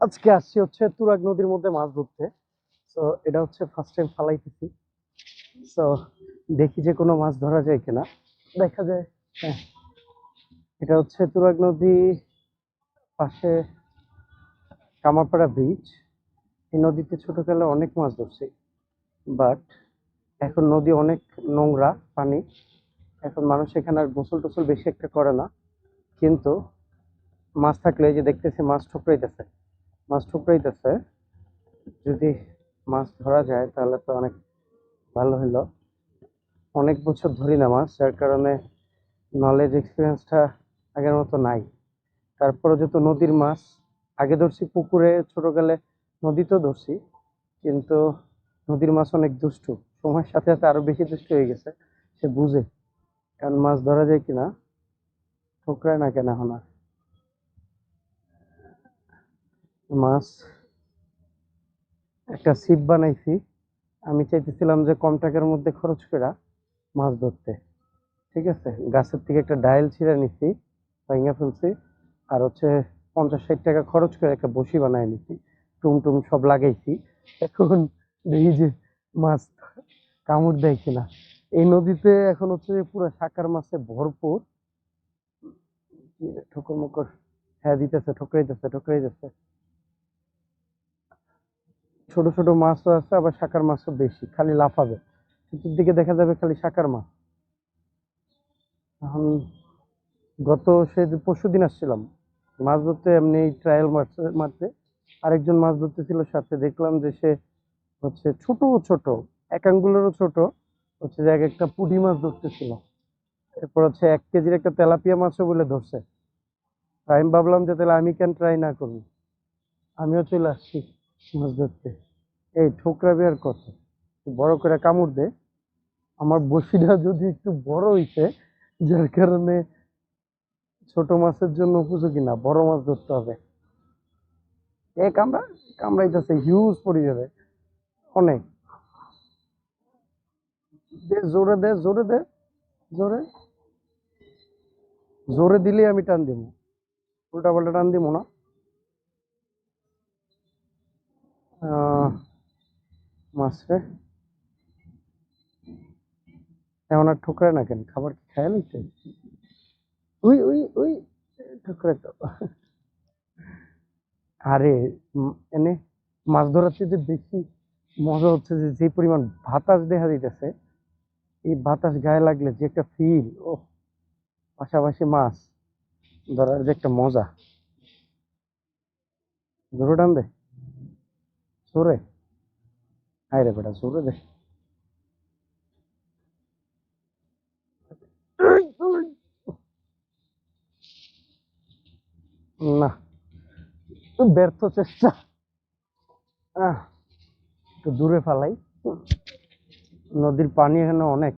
আজকে আসছি হচ্ছে তুরাগ নদীর মধ্যে মাছ ধরতে। তো এটা হচ্ছে ফার্স্ট টাইম ফালাইতেছি। তো দেখি যে কোনো মাছ ধরা যায় কিনা। দেখা যায়। হ্যাঁ, এটা হচ্ছে তুরাগ নদী, পাশে কামারপাড়া ব্রিজ। এই নদীতে ছোটকালে অনেক মাছ ধরছি, বাট এখন নদী অনেক নোংরা পানি। এখন মানুষ এখানে আর গোসল টোসল বেশি একটা করে না, কিন্তু মাছ থাকলে এই যে দেখতেছি মাছ ঠুকরাইতেছে। যদি মাছ ধরা যায় তাহলে তো অনেক ভালো হলো। অনেক বছর ধরি না মাছ, যার কারণে নলেজ এক্সপিরিয়েন্সটা আগের মতো নাই। তারপরে যেহেতু নদীর মাছ আগে ধরছি পুকুরে, ছোটকালে নদীতেও ধরছি, কিন্তু নদীর মাছ অনেক দুষ্টু। সময়ের সাথে সাথে আরো বেশি দুষ্টু হয়ে গেছে। সে বুঝে কারণ মাছ ধরা যায় কিনা, ঠোকরায় না কেন এখন আর। মাছ একটা ছিপ বানাইছি। আমি চাইতেছিলাম যে কম টাকার মধ্যে খরচ করে মাছ ধরতে। ঠিক আছে, গাছের থেকে একটা ডাইল ছিঁড়ে নিছি, ভাঙা ফেলছি। আর হচ্ছে 50-60 টাকা খরচ করে একটা বসি বানায় নিছি, টুম টুম সব লাগাইছি। এখন দেখি যে মাছ কামড় দেয় কিনা। এই নদীতে এখন হচ্ছে যে পুরো শাকার মাছে ভরপুর। কি রে, ঠোকর মকর। হ্যাঁ দিতেছে, ঠোকরাইতেছে। ছোট ছোট মাছও আছে, আবার শাকার মাছও বেশি, খালি লাফাবে। চতুর্দিকে দেখা যাবে খালি শাকার মাছ। এখন গত সে পরশুদিন আসছিলাম মাছ ধরতে, এমনি ট্রায়াল মারতে মারতে। আরেকজন মাছ ধরতেছিল সাথে, দেখলাম যে সে হচ্ছে ছোট ছোট, এক আঙ্গুলেরও ছোট হচ্ছে যে এক একটা পুঁটি মাছ ধরতেছিল। এরপর হচ্ছে 1 কেজির একটা তেলাপিয়া মাছও বলে ধরছে। তাই আমি ভাবলাম যে তাহলে আমি কেন ট্রাই না করি। আমিও চলে আসছি মাছ ধরতে। এই ঠোকরাবি আর কত, বড় করে কামড় দে। আমার বড়শিটা যদি একটু বড় হইছে, যার কারণে ছোট মাছের জন্য উপযোগী না, বড় মাছ ধরতে হবে। এ কামড়াইতেছে, হিউজ পড়ে যাবে অনেক। দে জোরে দে, জোরে দে, জোরে। জোরে দিলে আমি টান দিব, উল্টা পাল্টা টান দিব না। আহ, মাছরে এমন আর ঠোকরায় না কেন, খাবার কি খায় নিচ্ছে? উই উই উই, ঠোকরায় তো। আরে এনে মাছ ধরার চেয়ে বেশি মজা হচ্ছে যে যে পরিমাণ বাতাস দেখা দিতেছে, এই বাতাস গায়ে লাগলে যে একটা ফিল, ও পাশাপাশি মাছ ধরার যে একটা মজা। জোরে টান দে, জোরে। হায় রে বেটা, জোরে দে। না, ব্যর্থ চেষ্টা। আহ, একটু দূরে ফালাই। নদীর পানি এখানে অনেক।